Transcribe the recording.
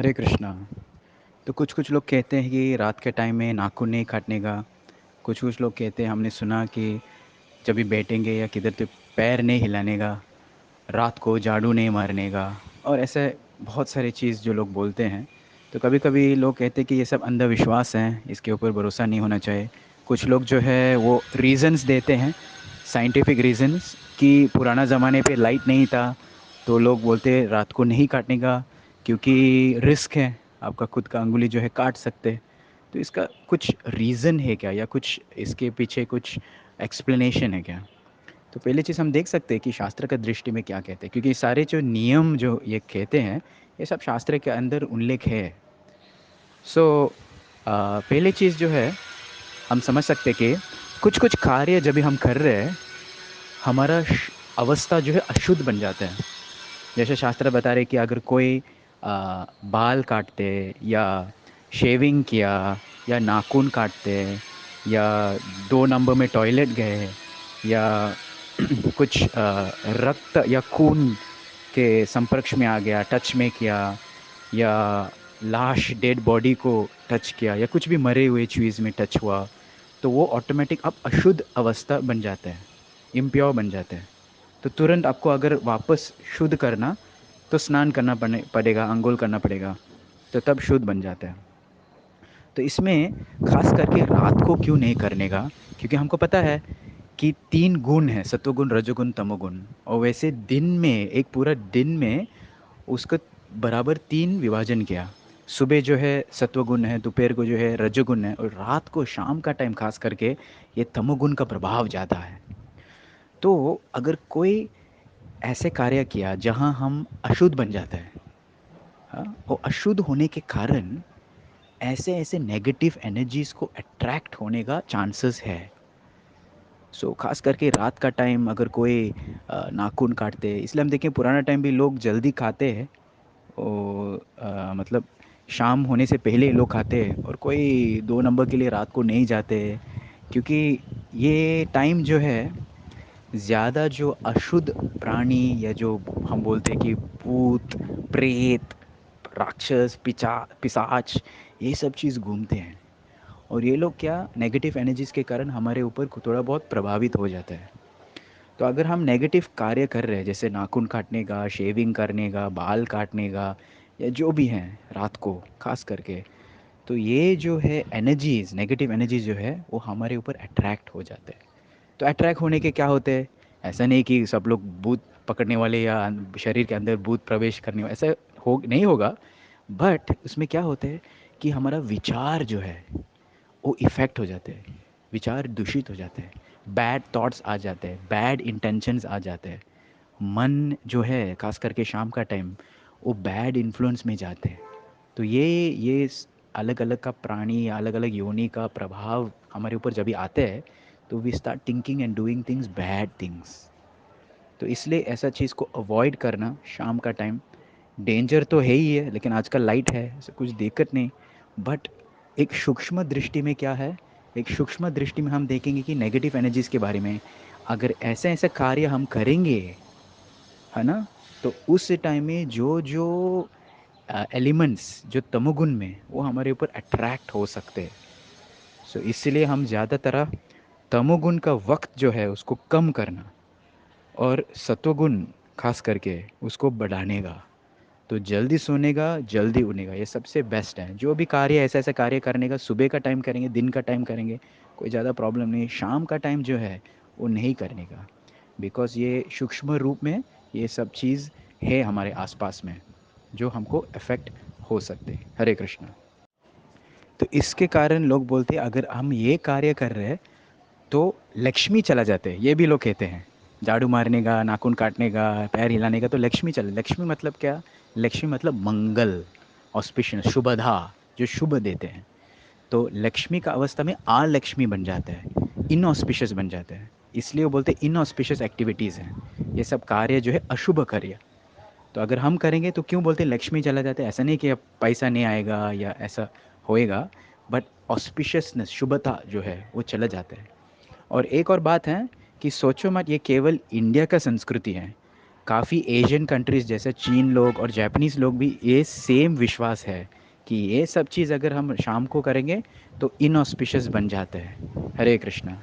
हरे कृष्णा। तो कुछ कुछ लोग कहते हैं कि रात के टाइम में नाखून नहीं काटने का। कुछ कुछ लोग कहते हैं, हमने सुना कि जब भी बैठेंगे या किधर तो पैर नहीं हिलाने का, रात को झाड़ू नहीं मारने का। और ऐसे बहुत सारी चीज़ जो लोग बोलते हैं। तो कभी कभी लोग कहते हैं कि ये सब अंधविश्वास हैं, इसके ऊपर भरोसा नहीं होना चाहिए। कुछ लोग जो है वो रीज़न्स देते हैं, साइंटिफिक रीज़न्स, कि पुराना ज़माने पे लाइट नहीं था तो लोग बोलते हैं रात को नहीं काटने का, क्योंकि रिस्क है, आपका खुद का अंगुली जो है काट सकते हैं। तो इसका कुछ रीज़न है क्या, या कुछ इसके पीछे कुछ एक्सप्लेनेशन है क्या? तो पहली चीज़ हम देख सकते हैं कि शास्त्र का दृष्टि में क्या कहते हैं, क्योंकि सारे जो नियम जो ये कहते हैं ये सब शास्त्र के अंदर उल्लेख है। सो पहली चीज़ जो है, हम समझ सकते हैं कि कुछ कुछ कार्य जब भी हम कर रहे हैं, हमारा अवस्था जो है अशुद्ध बन जाता है। जैसे शास्त्र बता रहे कि अगर कोई बाल काटते, या शेविंग किया, या नाखून काटते, या 2 नंबर में टॉयलेट गए, या कुछ रक्त या खून के संपर्क में आ गया, टच में किया, या लाश डेड बॉडी को टच किया, या कुछ भी मरे हुए चीज़ में टच हुआ, तो वो ऑटोमेटिक अब अशुद्ध अवस्था बन जाता है, इम्प्योर बन जाता है। तो तुरंत आपको अगर वापस शुद्ध करना, तो स्नान करना पड़ेगा, अंघोल करना पड़ेगा, तो तब शुद्ध बन जाता है। तो इसमें खास करके रात को क्यों नहीं करने का, क्योंकि हमको पता है कि 3 गुण है, सत्वगुण, रजोगुण, तमोगुण। और वैसे दिन में, एक पूरा दिन में उसका बराबर 3 विभाजन किया। सुबह जो है सत्वगुण है, दोपहर को जो है रजोगुण है, और रात को शाम का टाइम खास करके ये तमोगुण का प्रभाव ज़्यादा है। तो अगर कोई ऐसे कार्य किया जहाँ हम अशुद्ध बन जाते हैं, हाँ, और अशुद्ध होने के कारण ऐसे ऐसे नेगेटिव एनर्जीज को अट्रैक्ट होने का चांसेस है। खास करके रात का टाइम अगर कोई नाखून काटते हैं, इसलिए हम देखें पुराना टाइम भी लोग जल्दी खाते हैं, और मतलब शाम होने से पहले ही लोग खाते हैं, और कोई 2 नंबर के लिए रात को नहीं जाते, क्योंकि ये टाइम जो है ज़्यादा जो अशुद्ध प्राणी, या जो हम बोलते हैं कि भूत, प्रेत, राक्षस, पिशाच, ये सब चीज़ घूमते हैं। और ये लोग क्या, नेगेटिव एनर्जीज के कारण हमारे ऊपर थोड़ा बहुत प्रभावित हो जाता है। तो अगर हम नेगेटिव कार्य कर रहे हैं, जैसे नाखून काटने का, शेविंग करने का, बाल काटने का, या जो भी हैं रात को खास करके, तो ये जो है एनर्जीज, नेगेटिव एनर्जीज जो है वो हमारे ऊपर अट्रैक्ट हो जाते हैं। तो अट्रैक्ट होने के क्या होते हैं, ऐसा नहीं कि सब लोग भूत पकड़ने वाले, या शरीर के अंदर भूत प्रवेश करने वाले, ऐसा हो नहीं होगा। बट उसमें क्या होता है कि हमारा विचार जो है वो इफ़ेक्ट हो जाते हैं, विचार दूषित हो जाते हैं, बैड थॉट्स आ जाते हैं, बैड इंटेंशंस आ जाते हैं। मन जो है खास करके शाम का टाइम, वो बैड इन्फ्लुएंस में जाते हैं। तो ये अलग अलग का प्राणी या अलग अलग योनि का प्रभाव हमारे ऊपर जब भी आते हैं, तो we start thinking and doing things, bad things. तो इसलिए ऐसा चीज़ को अवॉइड करना शाम का टाइम, डेंजर तो है ही है, लेकिन आजकल लाइट है, ऐसे कुछ दिक्कत नहीं। बट एक सूक्ष्म दृष्टि में क्या है, एक सूक्ष्म दृष्टि में हम देखेंगे कि नेगेटिव एनर्जीज़ के बारे में, अगर ऐसे ऐसे कार्य हम करेंगे, है ना, तो उस टाइम में जो जो एलिमेंट्स जो तमोगुण में, वो हमारे ऊपर अट्रैक्ट हो सकते हैं। इसलिए हम ज़्यादातर तमोगुण का वक्त जो है उसको कम करना, और सत्वगुण खास करके उसको बढ़ाने का। तो जल्दी सोने का, जल्दी उठने का, ये सबसे बेस्ट है। जो भी कार्य, ऐसा ऐसा कार्य करने का, सुबह का टाइम करेंगे, दिन का टाइम करेंगे, कोई ज़्यादा प्रॉब्लम नहीं। शाम का टाइम जो है वो नहीं करने का, बिकॉज़ ये सूक्ष्म रूप में ये सब चीज़ है हमारे आसपास में, जो हमको अफेक्ट हो सकते हैं। हरे कृष्णा। तो इसके कारण लोग बोलते हैं अगर हम ये कार्य कर रहे हैं तो लक्ष्मी चला जाते हैं, ये भी लोग कहते हैं। झाड़ू मारने का, नाखून काटने का, पैर हिलाने का, तो लक्ष्मी चले। लक्ष्मी मतलब क्या, लक्ष्मी मतलब मंगल, ऑस्पिशियस, शुभदा, जो शुभ देते हैं। तो लक्ष्मी का अवस्था में लक्ष्मी बन जाता है, इनऑस्पिशियस बन जाता है। इसलिए वो बोलते हैं इनऑस्पिशियस एक्टिविटीज़ हैं ये सब कार्य जो है, अशुभ कार्य। तो अगर हम करेंगे तो क्यों बोलते हैं लक्ष्मी चला जाता है, ऐसा नहीं कि अब पैसा नहीं आएगा या ऐसा होएगा, बट ऑस्पिशियसनेस, शुभता जो है वो चला जाता है। और एक और बात है कि सोचो मत, ये केवल इंडिया का संस्कृति है। काफ़ी एशियन कंट्रीज़ जैसे चीन लोग और जापानीज़ लोग भी ये सेम विश्वास है कि ये सब चीज़ अगर हम शाम को करेंगे तो इनऑस्पिशियस बन जाता है। हरे कृष्णा।